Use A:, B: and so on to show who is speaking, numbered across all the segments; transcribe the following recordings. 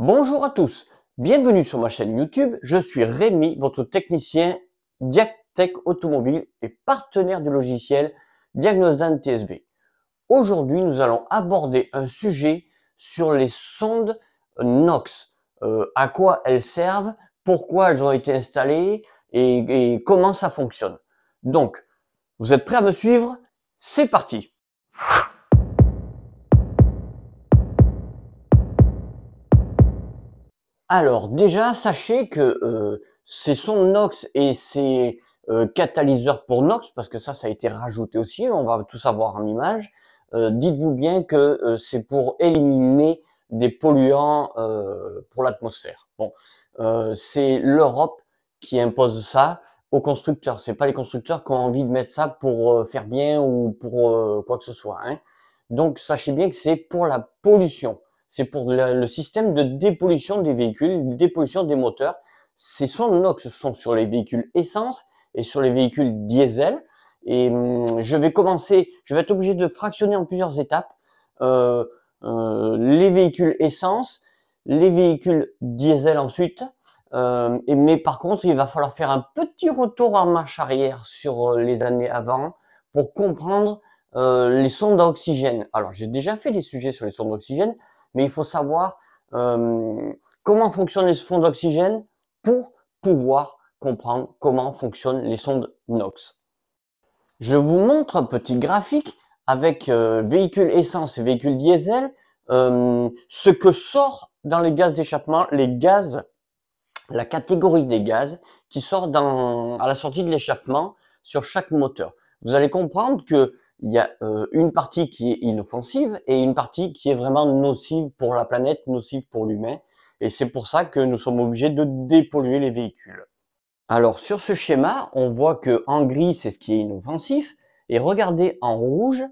A: Bonjour à tous, bienvenue sur ma chaîne YouTube, je suis Rémi, votre technicien Diagtech Automobile et partenaire du logiciel Diagnosdan TSB. Aujourd'hui, nous allons aborder un sujet sur les sondes NOx, à quoi elles servent, pourquoi elles ont été installées et comment ça fonctionne. Donc, vous êtes prêts à me suivre? C'est parti! Alors déjà, sachez que ces sondes NOx et ces catalyseurs pour NOx, parce que ça a été rajouté aussi, on va tout savoir en image, dites-vous bien que c'est pour éliminer des polluants pour l'atmosphère. Bon, c'est l'Europe qui impose ça aux constructeurs. C'est pas les constructeurs qui ont envie de mettre ça pour faire bien ou pour quoi que ce soit, hein. Donc sachez bien que c'est pour la pollution. C'est pour le système de dépollution des véhicules, dépollution des moteurs. Ces sondes NOx sont sur les véhicules essence et sur les véhicules diesel. Et je vais être obligé de fractionner en plusieurs étapes les véhicules essence, les véhicules diesel ensuite. Mais par contre, il va falloir faire un petit retour en marche arrière sur les années avant pour comprendre les sondes à oxygène. Alors, j'ai déjà fait des sujets sur les sondes d'oxygène, mais il faut savoir comment fonctionnent les sondes d'oxygène pour pouvoir comprendre comment fonctionnent les sondes NOx. Je vous montre un petit graphique avec véhicules essence et véhicules diesel, ce que sort dans les gaz d'échappement, les gaz, la catégorie des gaz qui sort à la sortie de l'échappement sur chaque moteur. Vous allez comprendre que il y a une partie qui est inoffensive et une partie qui est vraiment nocive pour la planète, nocive pour l'humain. Et c'est pour ça que nous sommes obligés de dépolluer les véhicules. Alors sur ce schéma, on voit que en gris, c'est ce qui est inoffensif. Et regardez en rouge,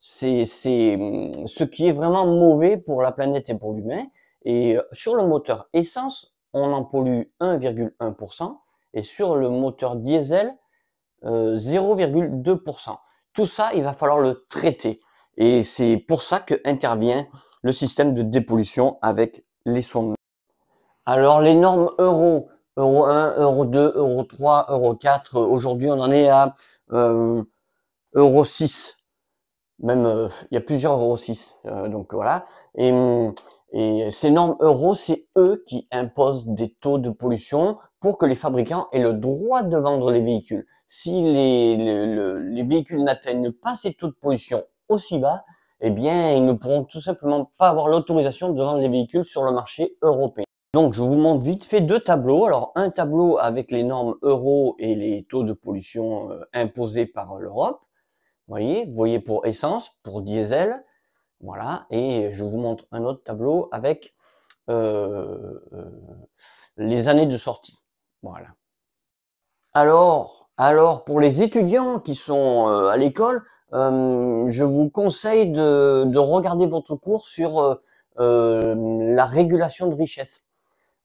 A: c'est ce qui est vraiment mauvais pour la planète et pour l'humain. Et sur le moteur essence, on en pollue 1,1%. Et sur le moteur diesel, 0,2%. Tout ça, il va falloir le traiter. Et c'est pour ça que intervient le système de dépollution avec les sondes. Alors les normes Euro 1, Euro 2, Euro 3, Euro 4, aujourd'hui on en est à Euro 6. Même il y a plusieurs Euro 6. Donc voilà. Et ces normes Euro, c'est eux qui imposent des taux de pollution pour que les fabricants aient le droit de vendre les véhicules. Si les véhicules n'atteignent pas ces taux de pollution aussi bas, eh bien, ils ne pourront tout simplement pas avoir l'autorisation de vendre les véhicules sur le marché européen. Donc, je vous montre vite fait deux tableaux. Alors, un tableau avec les normes Euro et les taux de pollution imposés par l'Europe. Vous voyez pour essence, pour diesel, voilà. Et je vous montre un autre tableau avec les années de sortie, voilà. Alors pour les étudiants qui sont à l'école, je vous conseille de regarder votre cours sur la régulation de richesse.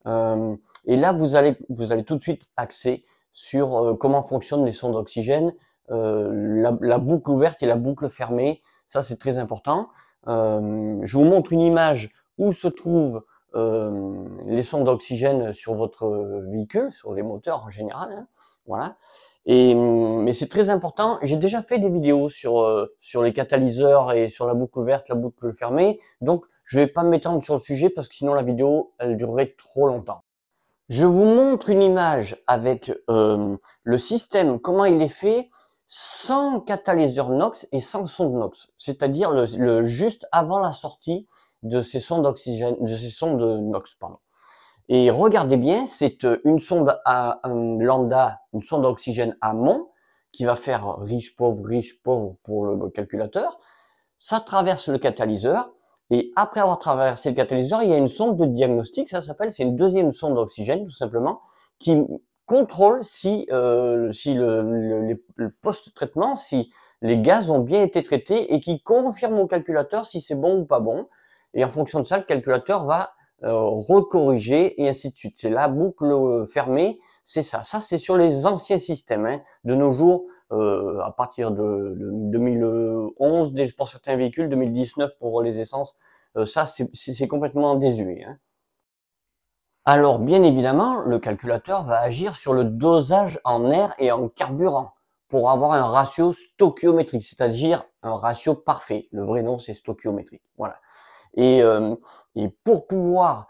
A: Et là, vous allez tout de suite axer sur comment fonctionnent les sondes d'oxygène, la boucle ouverte et la boucle fermée. Ça, c'est très important. Je vous montre une image où se trouvent les sondes d'oxygène sur votre véhicule, sur les moteurs en général, hein, voilà. Mais c'est très important. J'ai déjà fait des vidéos sur les catalyseurs et sur la boucle ouverte, la boucle fermée. Donc, je vais pas m'étendre sur le sujet parce que sinon la vidéo, elle durerait trop longtemps. Je vous montre une image avec le système, comment il est fait sans catalyseur NOx et sans sonde NOx, c'est-à-dire le juste avant la sortie de ces sondes d'oxygène, de ces sondes NOx, pardon. Et regardez bien, c'est une sonde à lambda, une sonde d'oxygène à mont, qui va faire riche pauvre pour le calculateur. Ça traverse le catalyseur, et après avoir traversé le catalyseur, il y a une sonde de diagnostic, c'est une deuxième sonde d'oxygène, tout simplement, qui contrôle si le post-traitement, si les gaz ont bien été traités, et qui confirme au calculateur si c'est bon ou pas bon. Et en fonction de ça, le calculateur va recorriger et ainsi de suite. C'est la boucle fermée, c'est ça. Ça, c'est sur les anciens systèmes. Hein. De nos jours, à partir de 2011, pour certains véhicules, 2019 pour les essences, ça, c'est complètement désuet. Hein. Alors, bien évidemment, le calculateur va agir sur le dosage en air et en carburant pour avoir un ratio stoichiométrique, c'est-à-dire un ratio parfait. Le vrai nom, c'est stoichiométrique. Voilà. Et, euh, et pour pouvoir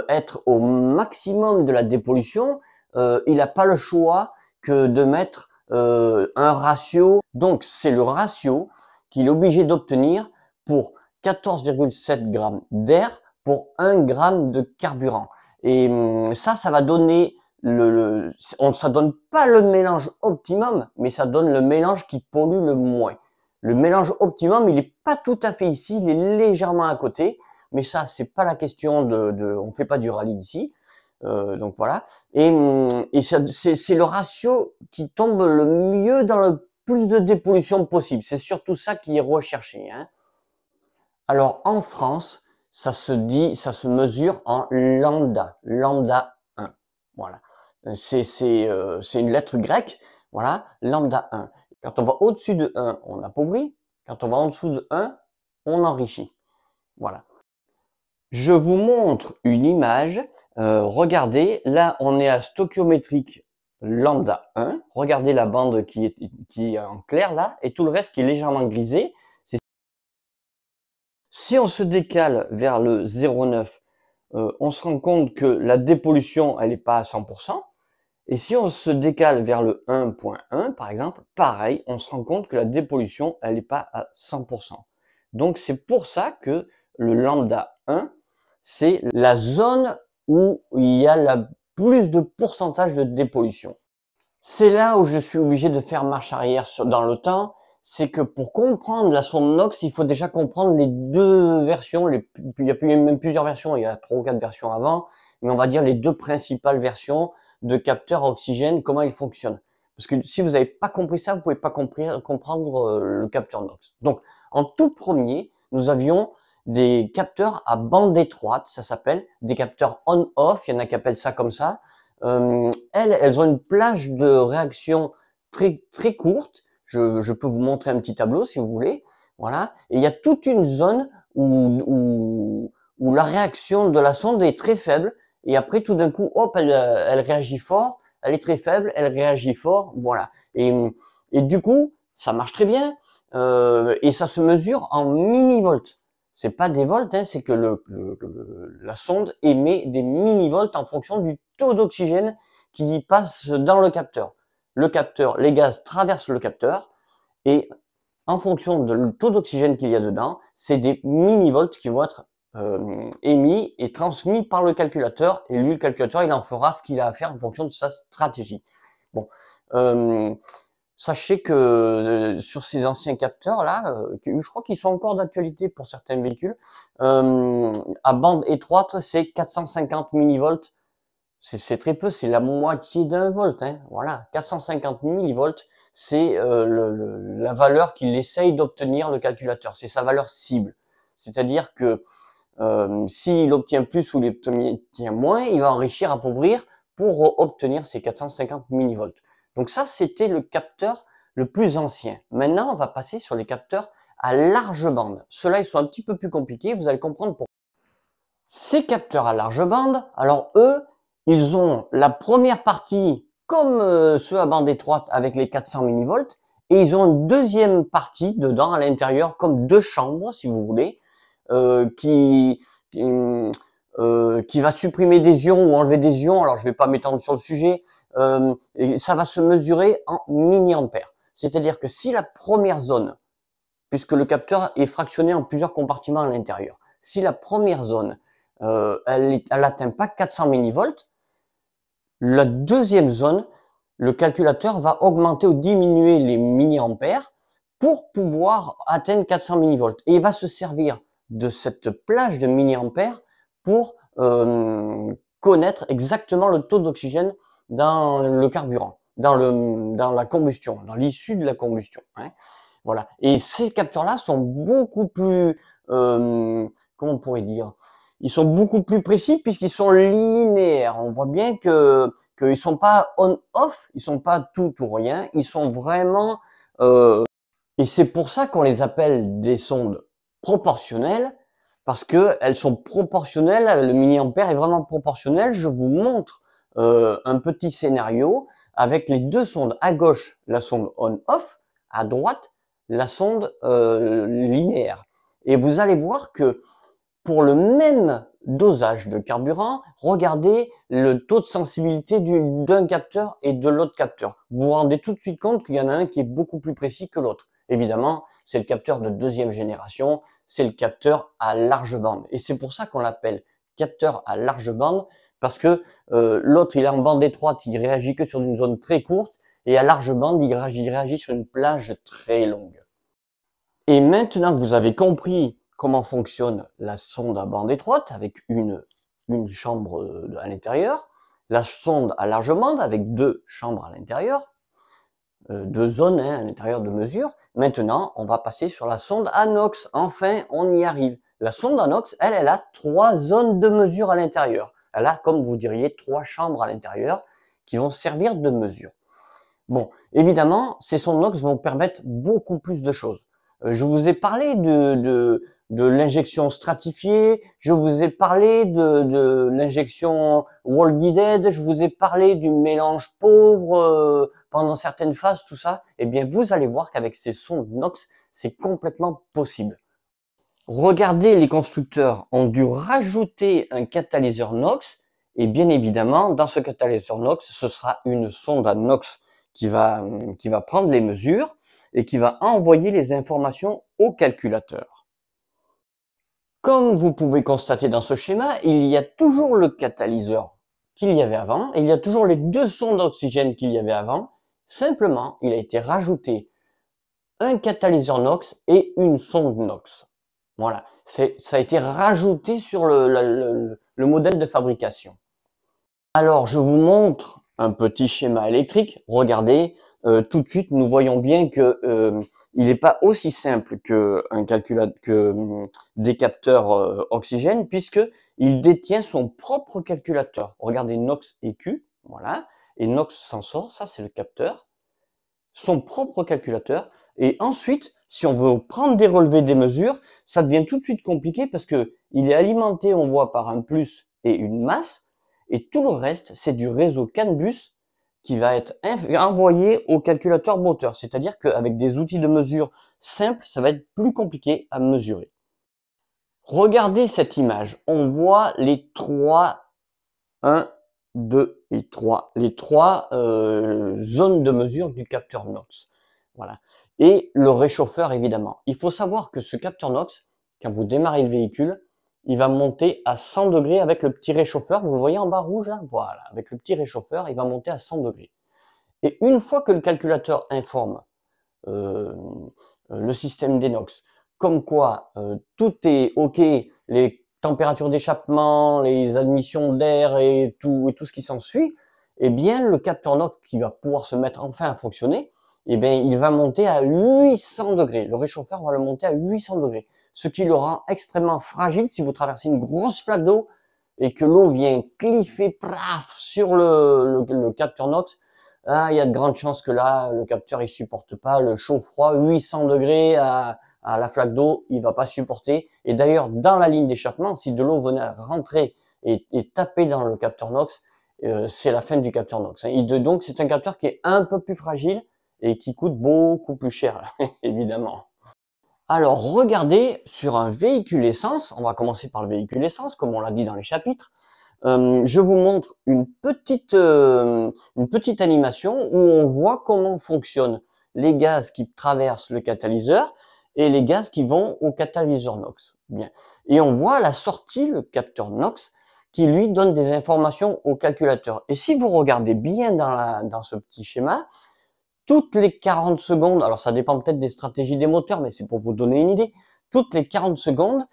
A: être au maximum de la dépollution, il n'a pas le choix que de mettre un ratio. Donc, c'est le ratio qu'il est obligé d'obtenir pour 14,7 grammes d'air pour 1 gramme de carburant. Et ça va donner ça donne pas le mélange optimum, mais ça donne le mélange qui pollue le moins. Le mélange optimum, il est pas tout à fait ici, il est légèrement à côté, mais ça, c'est pas la question on fait pas du rallye ici. Donc voilà. Et c'est le ratio qui tombe le mieux dans le plus de dépollution possible. C'est surtout ça qui est recherché, hein. Alors en France, ça se mesure en lambda, lambda 1. Voilà. C'est une lettre grecque, voilà, lambda 1. Quand on va au-dessus de 1, on appauvrit. Quand on va en dessous de 1, on enrichit. Voilà. Je vous montre une image. Regardez, là, on est à stoichiométrique lambda 1. Regardez la bande qui est en clair là, et tout le reste qui est légèrement grisé. Si on se décale vers le 0,9, on se rend compte que la dépollution, elle n'est pas à 100%. Et si on se décale vers le 1.1, par exemple, pareil, on se rend compte que la dépollution, elle n'est pas à 100%. Donc, c'est pour ça que le lambda 1, c'est la zone où il y a le plus de pourcentage de dépollution. C'est là où je suis obligé de faire marche arrière dans le temps. C'est que pour comprendre la sonde NOx, il faut déjà comprendre les deux versions. Il y a même plusieurs versions, il y a 3 ou 4 versions avant, mais on va dire les deux principales versions de capteurs à oxygène, comment ils fonctionnent. Parce que si vous n'avez pas compris ça, vous pouvez pas comprendre le capteur NOx. Donc, en tout premier, nous avions des capteurs à bande étroite, ça s'appelle, des capteurs on-off, il y en a qui appellent ça comme ça. Elles ont une plage de réaction très, très courte. Je peux vous montrer un petit tableau si vous voulez. Voilà. Et il y a toute une zone où la réaction de la sonde est très faible. Et après, tout d'un coup, hop, elle réagit fort. Elle est très faible, elle réagit fort. Voilà. Et du coup, ça marche très bien. Et ça se mesure en millivolts. C'est pas des volts, hein, c'est que la sonde émet des millivolts en fonction du taux d'oxygène qui passe dans le capteur. Le capteur, les gaz traversent le capteur et en fonction du taux d'oxygène qu'il y a dedans, c'est des millivolts qui vont être émis et transmis par le calculateur. Et lui, le calculateur, il en fera ce qu'il a à faire en fonction de sa stratégie. Bon. Sachez que sur ces anciens capteurs là, je crois qu'ils sont encore d'actualité pour certains véhicules, à bande étroite, c'est 450 millivolts. C'est très peu, c'est la moitié d'un volt, hein. Voilà, 450 millivolts, c'est la valeur qu'il essaye d'obtenir le calculateur. C'est sa valeur cible. C'est-à-dire que s'il obtient plus ou il obtient moins, il va enrichir, appauvrir pour obtenir ces 450 millivolts. Donc ça, c'était le capteur le plus ancien. Maintenant, on va passer sur les capteurs à large bande. Ceux-là, ils sont un petit peu plus compliqués, vous allez comprendre pourquoi. Ces capteurs à large bande, alors eux, ils ont la première partie comme ceux à bande étroite avec les 400 millivolts, et ils ont une deuxième partie dedans à l'intérieur comme deux chambres, si vous voulez, qui va supprimer des ions ou enlever des ions. Alors, je vais pas m'étendre sur le sujet. Et ça va se mesurer en milliampères. C'est-à-dire que si la première zone, puisque le capteur est fractionné en plusieurs compartiments à l'intérieur, si la première zone, elle n'atteint pas 400 millivolts, la deuxième zone, le calculateur va augmenter ou diminuer les milliampères pour pouvoir atteindre 400 millivolts. Et il va se servir de cette plage de milliampères pour connaître exactement le taux d'oxygène dans le carburant, dans la combustion, dans l'issue de la combustion, hein. Voilà. Et ces capteurs-là sont beaucoup plus, comment on pourrait dire, ils sont beaucoup plus précis puisqu'ils sont linéaires. On voit bien qu'ils sont pas on-off, ils sont pas tout ou rien, ils sont vraiment et c'est pour ça qu'on les appelle des sondes proportionnelles, parce que elles sont proportionnelles, le milliampère est vraiment proportionnel. Je vous montre un petit scénario avec les deux sondes. À gauche, la sonde on-off, à droite, la sonde linéaire. Et vous allez voir que pour le même dosage de carburant, regardez le taux de sensibilité d'un capteur et de l'autre capteur. Vous vous rendez tout de suite compte qu'il y en a un qui est beaucoup plus précis que l'autre. Évidemment, c'est le capteur de deuxième génération, c'est le capteur à large bande. Et c'est pour ça qu'on l'appelle capteur à large bande, parce que l'autre, il est en bande étroite, il réagit que sur une zone très courte, et à large bande, il réagit sur une plage très longue. Et maintenant que vous avez compris comment fonctionne la sonde à bande étroite avec une chambre à l'intérieur, la sonde à large bande avec deux chambres à l'intérieur, deux zones à l'intérieur de mesure. Maintenant, on va passer sur la sonde anox. Enfin, on y arrive. La sonde anox, elle a trois zones de mesure à l'intérieur. Elle a, comme vous diriez, trois chambres à l'intérieur qui vont servir de mesure. Bon, évidemment, ces sondes NOx vont permettre beaucoup plus de choses. Je vous ai parlé de l'injection stratifiée, je vous ai parlé de l'injection wall guided, je vous ai parlé du mélange pauvre pendant certaines phases, tout ça. Eh bien, vous allez voir qu'avec ces sondes NOx, c'est complètement possible. Regardez, les constructeurs ont dû rajouter un catalyseur NOx, et bien évidemment, dans ce catalyseur NOx, ce sera une sonde à NOx qui va prendre les mesures et qui va envoyer les informations au calculateur. Comme vous pouvez constater dans ce schéma, il y a toujours le catalyseur qu'il y avait avant, et il y a toujours les deux sondes d'oxygène qu'il y avait avant. Simplement, il a été rajouté un catalyseur NOx et une sonde NOx. Voilà, ça a été rajouté sur le modèle de fabrication. Alors, je vous montre un petit schéma électrique. Regardez, tout de suite, nous voyons bien que il n'est pas aussi simple que des capteurs oxygène, puisque il détient son propre calculateur. Regardez NOx EQ, voilà, et NOx Sensor, ça c'est le capteur, son propre calculateur. Et ensuite, si on veut prendre des relevés des mesures, ça devient tout de suite compliqué parce que il est alimenté, on voit, par un plus et une masse, et tout le reste, c'est du réseau CAN bus qui va être envoyé au calculateur moteur. C'est-à-dire qu'avec des outils de mesure simples, ça va être plus compliqué à mesurer. Regardez cette image. On voit les trois, 1, 2 et 3, les trois zones de mesure du capteur NOx. Voilà. Et le réchauffeur, évidemment. Il faut savoir que ce capteur NOx, quand vous démarrez le véhicule, il va monter à 100 degrés avec le petit réchauffeur. Vous le voyez en bas rouge là? Voilà. Avec le petit réchauffeur, il va monter à 100 degrés. Et une fois que le calculateur informe le système d'Enox, comme quoi tout est OK, les températures d'échappement, les admissions d'air et tout ce qui s'ensuit, eh bien le capteur NOx qui va pouvoir se mettre enfin à fonctionner, eh bien il va monter à 800 degrés. Le réchauffeur va le monter à 800 degrés, ce qui le rend extrêmement fragile si vous traversez une grosse flaque d'eau et que l'eau vient cliffer plaf sur le capteur NOx. Ah, il y a de grandes chances que là, le capteur il supporte pas le chaud-froid, 800 degrés à la flaque d'eau, il va pas supporter. Et d'ailleurs, dans la ligne d'échappement, si de l'eau venait à rentrer et taper dans le capteur NOx, c'est la fin du capteur NOx. Donc, c'est un capteur qui est un peu plus fragile et qui coûte beaucoup plus cher, évidemment. Alors, regardez sur un véhicule essence, on va commencer par le véhicule essence, comme on l'a dit dans les chapitres. Je vous montre une petite animation où on voit comment fonctionnent les gaz qui traversent le catalyseur et les gaz qui vont au catalyseur NOx. Bien. Et on voit à la sortie le capteur NOx qui lui donne des informations au calculateur. Et si vous regardez bien dans ce petit schéma, toutes les 40 secondes, alors ça dépend peut-être des stratégies des moteurs, mais c'est pour vous donner une idée, toutes les 40 secondes,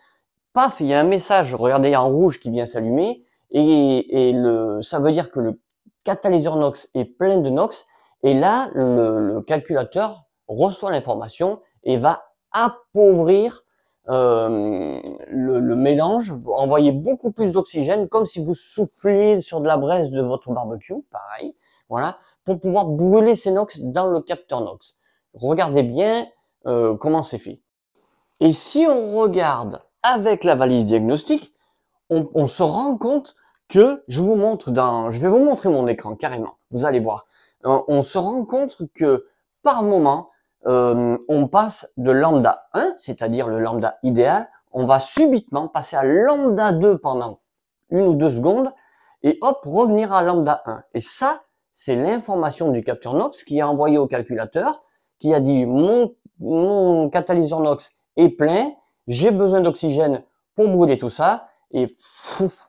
A: paf, il y a un message, regardez en rouge qui vient s'allumer, et ça veut dire que le catalyseur NOx est plein de NOx, et là, le calculateur reçoit l'information et va appauvrir le mélange, envoyer beaucoup plus d'oxygène, comme si vous souffliez sur de la braise de votre barbecue, pareil, voilà, pour pouvoir brûler ces NOx dans le capteur NOx. Regardez bien comment c'est fait. Et si on regarde avec la valise diagnostic, on se rend compte que, je vais vous montrer mon écran carrément, vous allez voir. On se rend compte que par moment, on passe de lambda 1, c'est-à-dire le lambda idéal, on va subitement passer à lambda 2 pendant 1 ou 2 secondes, et hop, revenir à lambda 1. Et ça, c'est l'information du capteur NOx qui est envoyé au calculateur, qui a dit mon catalyseur NOx est plein, j'ai besoin d'oxygène pour brûler tout ça, et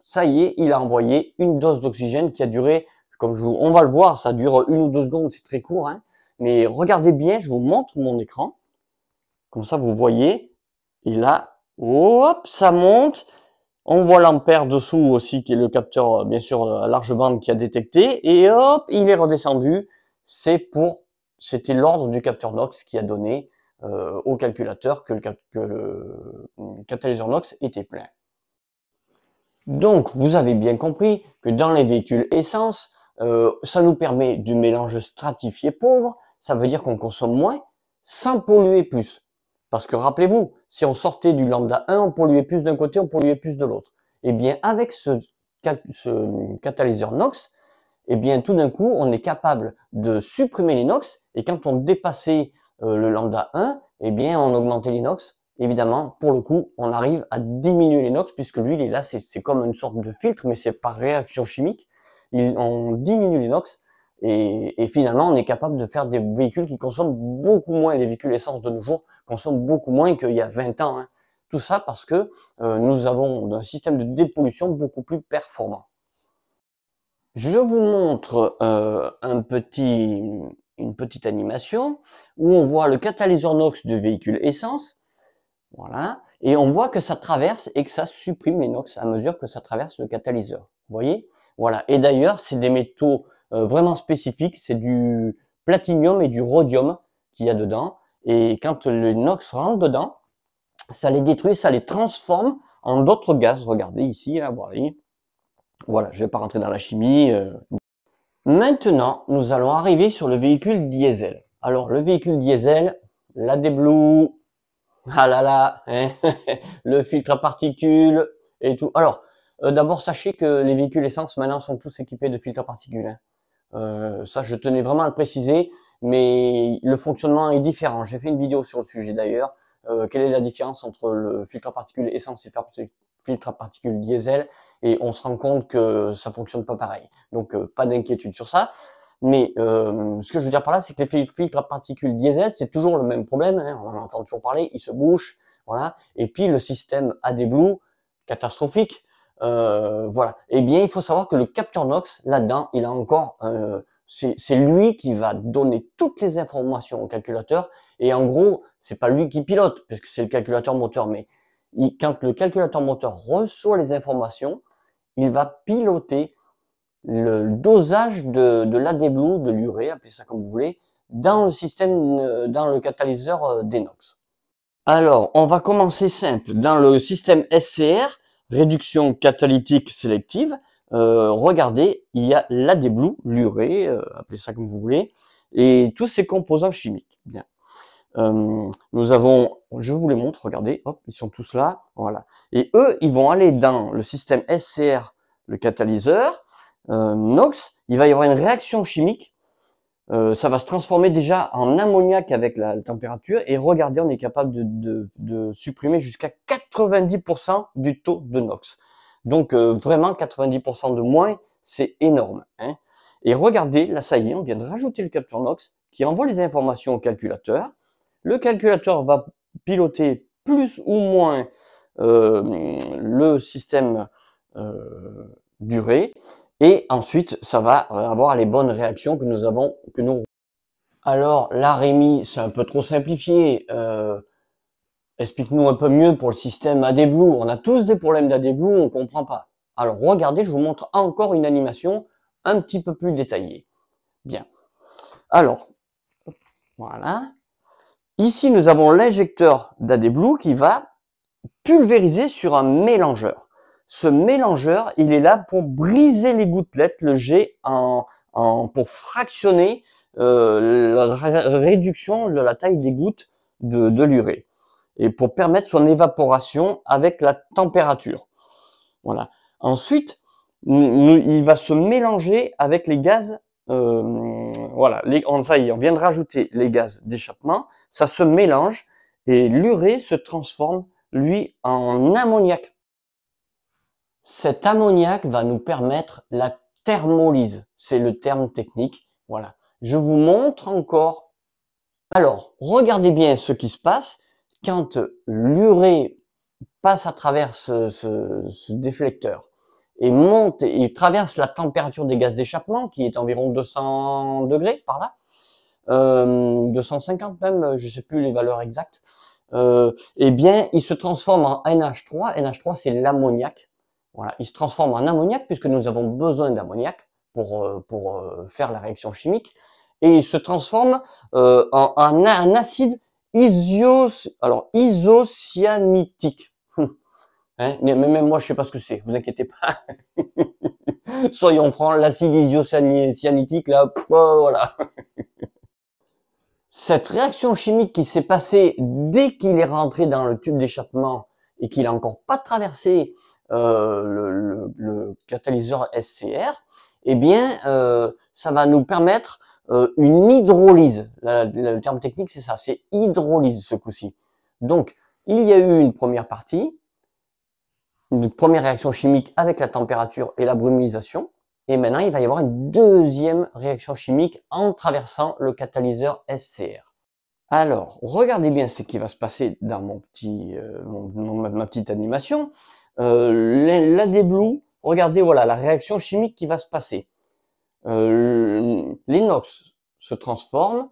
A: ça y est, il a envoyé une dose d'oxygène qui a duré, on va le voir, ça dure 1 ou 2 secondes, c'est très court, hein, mais regardez bien, je vous montre mon écran, comme ça vous voyez, et là, hop, ça monte, on voit l'ampère dessous aussi, qui est le capteur, bien sûr, à large bande qui a détecté, et hop, il est redescendu, c'était l'ordre du capteur NOx qui a donné au calculateur que le catalyseur NOx était plein. Donc, vous avez bien compris que dans les véhicules essence, ça nous permet du mélange stratifié pauvre, ça veut dire qu'on consomme moins sans polluer plus. Parce que rappelez-vous, si on sortait du lambda 1, on polluait plus d'un côté, on polluait plus de l'autre. Eh bien, avec ce catalyseur NOx, eh bien, tout d'un coup, on est capable de supprimer les NOx, et quand on dépassait le lambda 1, eh bien, on augmentait les NOx. Évidemment, pour le coup, on arrive à diminuer les NOx, puisque lui, il est là, c'est comme une sorte de filtre, mais c'est par réaction chimique. On diminue les NOx, et finalement, on est capable de faire des véhicules qui consomment beaucoup moins, les véhicules essence de nos jours consomment beaucoup moins qu'il y a 20 ans. Hein. Tout ça parce que nous avons un système de dépollution beaucoup plus performant. Je vous montre une petite animation où on voit le catalyseur NOx du véhicule essence. Voilà. Et on voit que ça traverse et que ça supprime les NOx à mesure que ça traverse le catalyseur. Vous voyez? Voilà. Et d'ailleurs, c'est des métaux vraiment spécifiques. C'est du platinium et du rhodium qu'il y a dedans. Et quand le NOx rentre dedans, ça les détruit, ça les transforme en d'autres gaz. Regardez ici, là, voyez. Voilà, je ne vais pas rentrer dans la chimie. Maintenant, nous allons arriver sur le véhicule diesel. Alors, le véhicule diesel, l'AdBlue, ah là là, hein, le filtre à particules et tout. Alors, d'abord, sachez que les véhicules essence maintenant sont tous équipés de filtres à particules. Hein. Ça, je tenais vraiment à le préciser, mais le fonctionnement est différent. J'ai fait une vidéo sur le sujet d'ailleurs. Quelle est la différence entre le filtre à particules essence et le filtre à particules diesel? Et on se rend compte que ça fonctionne pas pareil. Donc, pas d'inquiétude sur ça. Mais ce que je veux dire par là, c'est que les filtres à particules diesel, c'est toujours le même problème. Hein, on en entend toujours parler, ils se bouchent, voilà. Et puis le système AdBlue, catastrophique. Voilà. Eh bien, il faut savoir que le capteur NOx, là-dedans, il a encore, c'est lui qui va donner toutes les informations au calculateur. Et en gros, c'est pas lui qui pilote, parce que c'est le calculateur moteur. Mais quand le calculateur moteur reçoit les informations, il va piloter le dosage de l'AdBlue, de l'urée, appelez ça comme vous voulez, dans le système, dans le catalyseur des NOx. Alors, on va commencer simple. Dans le système SCR, réduction catalytique sélective, regardez, il y a l'AdBlue, l'urée, appelez ça comme vous voulez, et tous ces composants chimiques. Bien. Nous avons, je vous les montre, regardez, hop, ils sont tous là, voilà. Et eux, ils vont aller dans le système SCR, le catalyseur, NOx, il va y avoir une réaction chimique, ça va se transformer déjà en ammoniac avec la température, et regardez, on est capable de supprimer jusqu'à 90% du taux de NOx. Donc vraiment 90% de moins, c'est énorme. Hein. Et regardez, là ça y est, on vient de rajouter le capteur NOx qui envoie les informations au calculateur. Le calculateur va piloter plus ou moins le système d'urée. Et ensuite, ça va avoir les bonnes réactions que nous avons. Alors là, Rémi, c'est un peu trop simplifié. Explique-nous un peu mieux pour le système AdBlue. On a tous des problèmes d'AdBlue, on ne comprend pas. Alors regardez, je vous montre encore une animation un petit peu plus détaillée. Bien. Alors, voilà. Ici, nous avons l'injecteur d'AdBlue qui va pulvériser sur un mélangeur. Ce mélangeur, il est là pour briser les gouttelettes, le jet, pour fractionner la réduction de la taille des gouttes de l'urée. et pour permettre son évaporation avec la température. Voilà. Ensuite, il va se mélanger avec les gaz. Voilà, ça y est, on vient de rajouter les gaz d'échappement. Ça se mélange et l'urée se transforme, lui, en ammoniac. Cet ammoniac va nous permettre la thermolyse. C'est le terme technique. Voilà. Je vous montre encore. Alors, regardez bien ce qui se passe quand l'urée passe à travers ce déflecteur et monte et traverse la température des gaz d'échappement qui est environ 200 degrés par là, 250 même, je sais plus les valeurs exactes. Eh bien, il se transforme en NH3. NH3, c'est l'ammoniac. Voilà, il se transforme en ammoniac puisque nous avons besoin d'ammoniac pour faire la réaction chimique. Et il se transforme en un acide isocyanitique. Hein, mais même moi, je sais pas ce que c'est. Vous inquiétez pas. Soyons francs, l'acide isocyanitique, là, voilà. Cette réaction chimique qui s'est passée dès qu'il est rentré dans le tube d'échappement et qu'il n'a encore pas traversé le catalyseur SCR, eh bien, ça va nous permettre une hydrolyse. Le terme technique, c'est ça, c'est hydrolyse ce coup-ci. Donc, il y a eu une première partie, une première réaction chimique avec la température et la brumisation. Et maintenant, il va y avoir une deuxième réaction chimique en traversant le catalyseur SCR. Alors, regardez bien ce qui va se passer dans ma petite animation. L'AdBlue, regardez, voilà, la réaction chimique qui va se passer. L'inox se transforme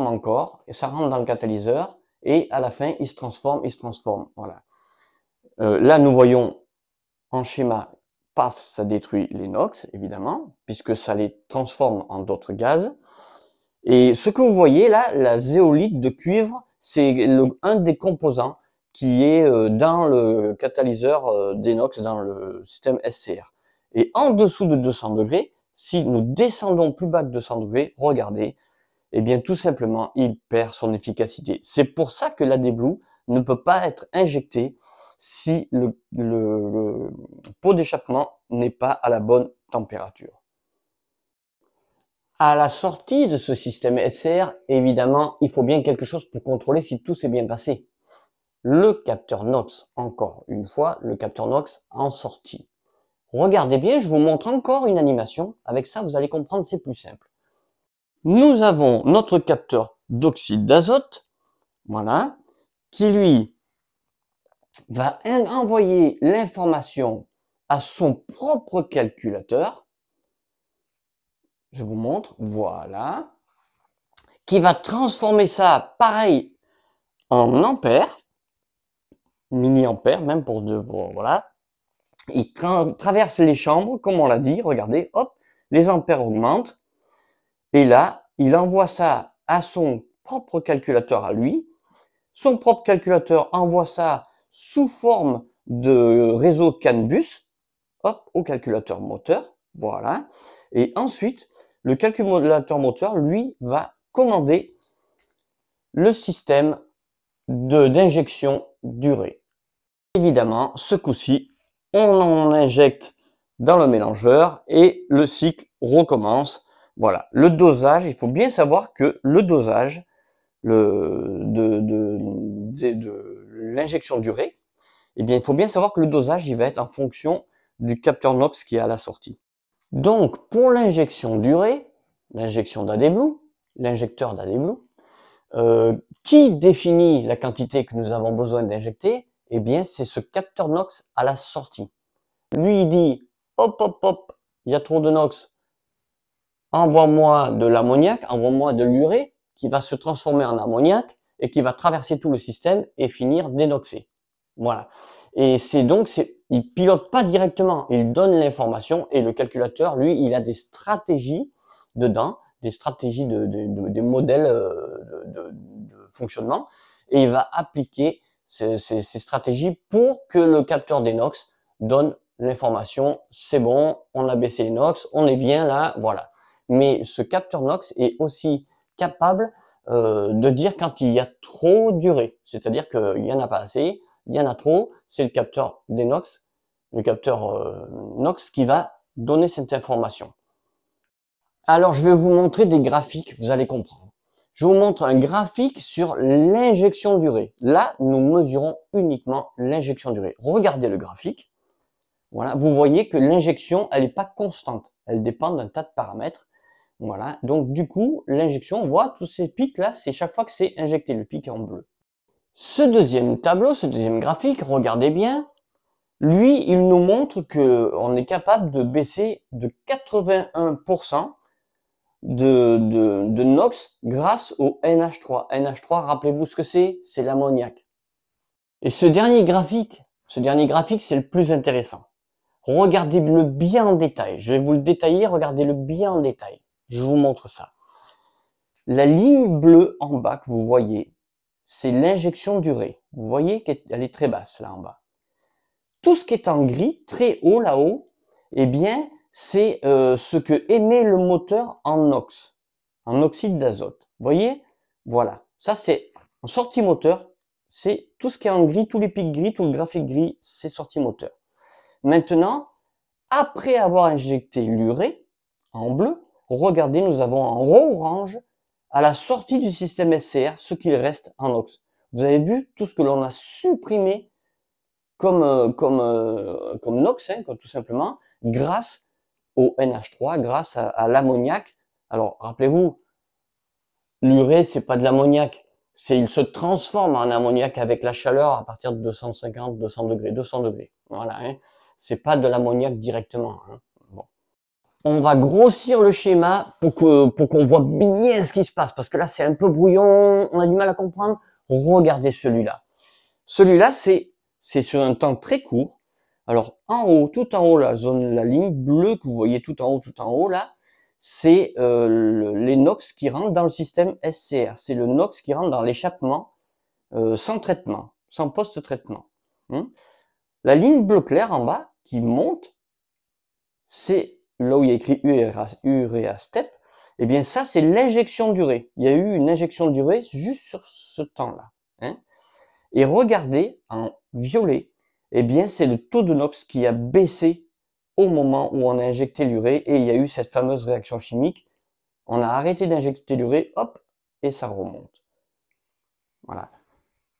A: encore, et ça rentre dans le catalyseur, et à la fin, il se transforme. Voilà. Là, nous voyons en schéma, paf, ça détruit l'inox, évidemment, puisque ça les transforme en d'autres gaz. Et ce que vous voyez là, la zéolite de cuivre, c'est un des composants qui est dans le catalyseur d'inox, dans le système SCR. Et en dessous de 200 degrés, si nous descendons plus bas de 200 degrés, regardez, eh bien tout simplement, il perd son efficacité. C'est pour ça que l'AdBlue ne peut pas être injecté si le pot d'échappement n'est pas à la bonne température. À la sortie de ce système SCR, évidemment, il faut bien quelque chose pour contrôler si tout s'est bien passé. Le capteur NOx, encore une fois, le capteur NOx en sortie. Regardez bien, je vous montre encore une animation. Avec ça, vous allez comprendre, c'est plus simple. Nous avons notre capteur d'oxyde d'azote, voilà, qui lui va envoyer l'information à son propre calculateur. Je vous montre, voilà, qui va transformer ça, pareil, en ampères, milliampères, même voilà. Il traverse les chambres, comme on l'a dit, regardez, hop, les ampères augmentent, et là, il envoie ça à son propre calculateur à lui. Son propre calculateur envoie ça sous forme de réseau CAN bus, hop, au calculateur moteur, voilà. Et ensuite, le calculateur moteur, lui, va commander le système d'injection d'urée. Évidemment, ce coup-ci, on en injecte dans le mélangeur et le cycle recommence. Voilà, le dosage, il faut bien savoir que le dosage de l'injection d'urée, eh bien, il faut bien savoir que le dosage, il va être en fonction du capteur NOx qui est à la sortie. Donc, pour l'injection d'urée, l'injection d'AdBlue, l'injecteur d'AdBlue, qui définit la quantité que nous avons besoin d'injecter? Eh bien, c'est ce capteur NOx à la sortie. Lui, il dit, hop, hop, hop, il y a trop de NOx, envoie-moi de l'ammoniac, envoie-moi de l'urée, qui va se transformer en ammoniac et qui va traverser tout le système et finir dénoxé. Voilà. Et c'est donc, il pilote pas directement, il donne l'information et le calculateur, lui, il a des stratégies dedans, des stratégies des modèles de fonctionnement, et il va appliquer ces stratégies pour que le capteur des NOx donne l'information, c'est bon, on a baissé les NOx, on est bien là, voilà. Mais ce capteur NOx est aussi capable de dire quand il y a trop d'urée. C'est-à-dire qu'il y en a pas assez, il y en a trop, c'est le capteur des NOx, le capteur NOx qui va donner cette information. Alors, je vais vous montrer des graphiques, vous allez comprendre. Je vous montre un graphique sur l'injection d'urée. Là, nous mesurons uniquement l'injection d'urée. Regardez le graphique. Voilà, vous voyez que l'injection, elle n'est pas constante. Elle dépend d'un tas de paramètres. Voilà, donc du coup, l'injection, on voit tous ces pics là, c'est chaque fois que c'est injecté, le pic en bleu. Ce deuxième tableau, ce deuxième graphique, regardez bien, lui, il nous montre que on est capable de baisser de 81% de NOx grâce au NH3. NH3, rappelez-vous ce que c'est l'ammoniac. Et ce dernier graphique, c'est le plus intéressant. Regardez-le bien en détail. Je vais vous le détailler, regardez-le bien en détail. Je vous montre ça. La ligne bleue en bas que vous voyez, c'est l'injection d'urée. Vous voyez qu'elle est très basse là en bas. Tout ce qui est en gris, très haut là-haut, eh bien, c'est ce que émet le moteur en NOx, en oxyde d'azote. Vous voyez? Voilà. Ça, c'est en sortie moteur. C'est tout ce qui est en gris, tous les pics gris, tout le graphique gris, c'est sortie moteur. Maintenant, après avoir injecté l'urée en bleu, regardez, nous avons en orange à la sortie du système SCR ce qu'il reste en NOx. Vous avez vu tout ce que l'on a supprimé comme NOx, hein, tout simplement, grâce au NH3, grâce à l'ammoniac. Alors, rappelez-vous, l'urée, c'est pas de l'ammoniac. Il se transforme en ammoniac avec la chaleur à partir de 250, 200 degrés, 200 degrés. Voilà, hein. C'est pas de l'ammoniac directement. Hein. Bon. On va grossir le schéma pour qu'on voit bien ce qui se passe, parce que là, c'est un peu brouillon, on a du mal à comprendre. Regardez celui-là. Celui-là, c'est sur un temps très court. Alors, en haut, tout en haut, la ligne bleue que vous voyez tout en haut, là, c'est les NOx qui rentrent dans le système SCR. C'est le NOx qui rentre dans l'échappement sans traitement, sans post-traitement. La ligne bleu clair en bas, qui monte, c'est là où il y a écrit urea step. Eh bien, ça, c'est l'injection d'urée. Il y a eu une injection d'urée juste sur ce temps-là. Hein. Et regardez, en violet, eh bien, c'est le taux de NOx qui a baissé au moment où on a injecté l'urée et il y a eu cette fameuse réaction chimique. On a arrêté d'injecter l'urée, hop, et ça remonte. Voilà.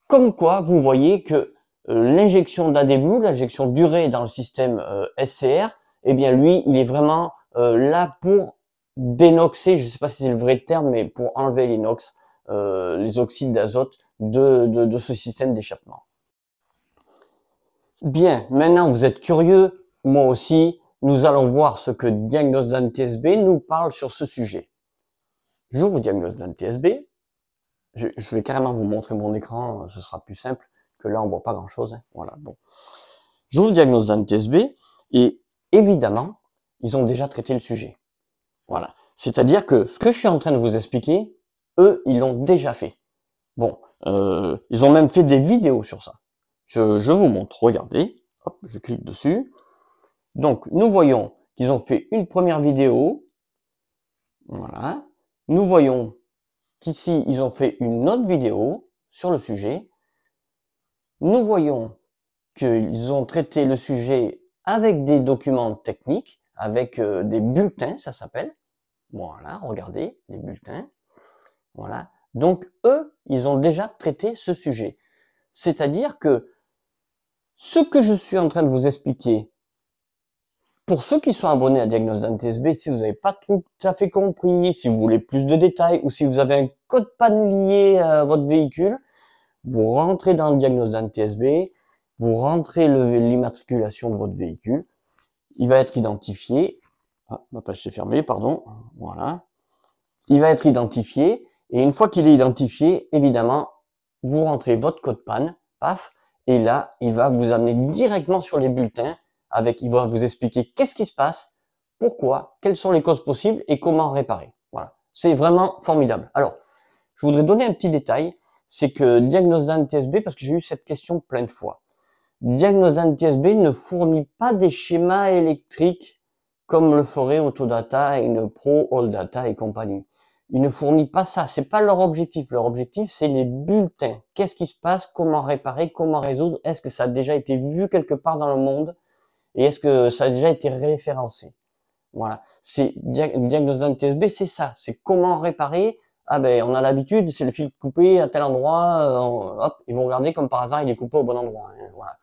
A: Comme quoi, vous voyez que l'injection d'AdBlue, l'injection d'urée dans le système SCR, eh bien, lui, il est vraiment là pour dénoxer, je ne sais pas si c'est le vrai terme, mais pour enlever les NOx, les oxydes d'azote de ce système d'échappement. Bien, maintenant vous êtes curieux, moi aussi, nous allons voir ce que Diagnosdan TSB nous parle sur ce sujet. J'ouvre Diagnosdan TSB, je vais carrément vous montrer mon écran, ce sera plus simple que là on voit pas grand chose. Hein. Voilà, bon. J'ouvre Diagnosdan TSB et évidemment, ils ont déjà traité le sujet. Voilà. C'est-à-dire que ce que je suis en train de vous expliquer, eux, ils l'ont déjà fait. Bon, ils ont même fait des vidéos sur ça. Je vous montre, regardez, hop, je clique dessus. Donc, nous voyons qu'ils ont fait une première vidéo. Voilà. Nous voyons qu'ici, ils ont fait une autre vidéo sur le sujet. Nous voyons qu'ils ont traité le sujet avec des documents techniques, avec des bulletins, ça s'appelle. Voilà, regardez, les bulletins. Voilà. Donc, eux, ils ont déjà traité ce sujet. C'est-à-dire que ce que je suis en train de vous expliquer, pour ceux qui sont abonnés à Diagnosdan TSB, si vous n'avez pas tout à fait compris, si vous voulez plus de détails ou si vous avez un code panne lié à votre véhicule, vous rentrez dans le Diagnosdan TSB, vous rentrez l'immatriculation de votre véhicule, il va être identifié. Ah, ma page s'est fermée, pardon. Voilà. Il va être identifié et une fois qu'il est identifié, évidemment, vous rentrez votre code panne, paf, et là, il va vous amener directement sur les bulletins il va vous expliquer qu'est-ce qui se passe, pourquoi, quelles sont les causes possibles et comment réparer. Voilà. C'est vraiment formidable. Alors, je voudrais donner un petit détail, c'est que Diagnosdan TSB, parce que j'ai eu cette question plein de fois, Diagnosdan TSB ne fournit pas des schémas électriques comme le ferait Autodata et une Pro, All Data et compagnie. il ne fournit pas ça. C'est pas leur objectif. Leur objectif, c'est les bulletins. Qu'est-ce qui se passe? Comment réparer? Comment résoudre? Est-ce que ça a déjà été vu quelque part dans le monde? Et est-ce que ça a déjà été référencé? Voilà. C'est diagnostic d'un TSB, c'est ça. C'est comment réparer. Ah ben, on a l'habitude, c'est le fil coupé à tel endroit. Hop, ils vont regarder comme par hasard, il est coupé au bon endroit. Hein, voilà.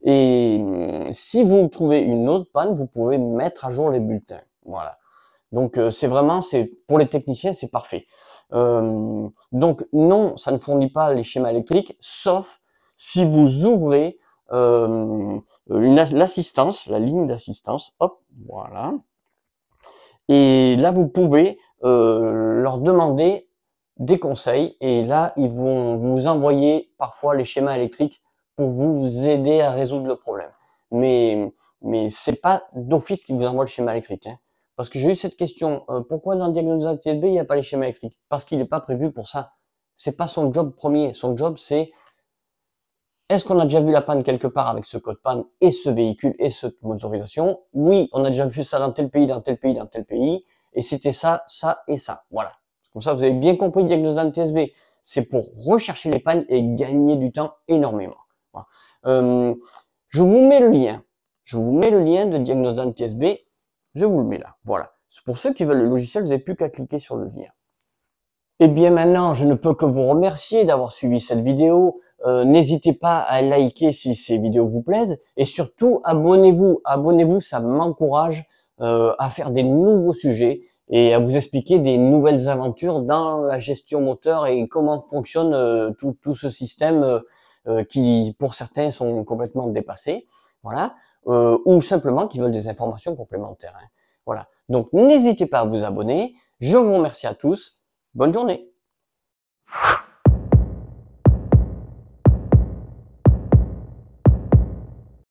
A: Et si vous trouvez une autre panne, vous pouvez mettre à jour les bulletins. Voilà. Donc c'est vraiment, c'est pour les techniciens, c'est parfait. Donc non, ça ne fournit pas les schémas électriques, sauf si vous ouvrez l'assistance, la ligne d'assistance. Hop, voilà. Et là, vous pouvez leur demander des conseils. Et là, ils vont vous envoyer parfois les schémas électriques pour vous aider à résoudre le problème. Mais c'est pas d'office qu'ils vous envoient le schéma électrique. Hein. Parce que j'ai eu cette question, pourquoi dans le diagnostic TSB, il n'y a pas les schémas électriques? Parce qu'il n'est pas prévu pour ça. C'est pas son job premier. Son job, c'est est-ce qu'on a déjà vu la panne quelque part avec ce code panne et ce véhicule et cette motorisation? Oui, on a déjà vu ça dans tel pays, dans tel pays, dans tel pays. Et c'était ça, ça et ça. Voilà. Comme ça, vous avez bien compris le diagnostic TSB. C'est pour rechercher les pannes et gagner du temps énormément. Voilà. Je vous mets le lien. Je vous mets le lien de diagnostic TSB. Je vous le mets là. Voilà. C'est pour ceux qui veulent le logiciel, vous n'avez plus qu'à cliquer sur le lien. Et bien maintenant, je ne peux que vous remercier d'avoir suivi cette vidéo. N'hésitez pas à liker si ces vidéos vous plaisent. Et surtout, abonnez-vous. Abonnez-vous, ça m'encourage à faire des nouveaux sujets et à vous expliquer des nouvelles aventures dans la gestion moteur et comment fonctionne tout ce système qui, pour certains, sont complètement dépassés. Voilà. Ou simplement qui veulent des informations complémentaires. Hein. Voilà. Donc, n'hésitez pas à vous abonner. Je vous remercie à tous. Bonne journée.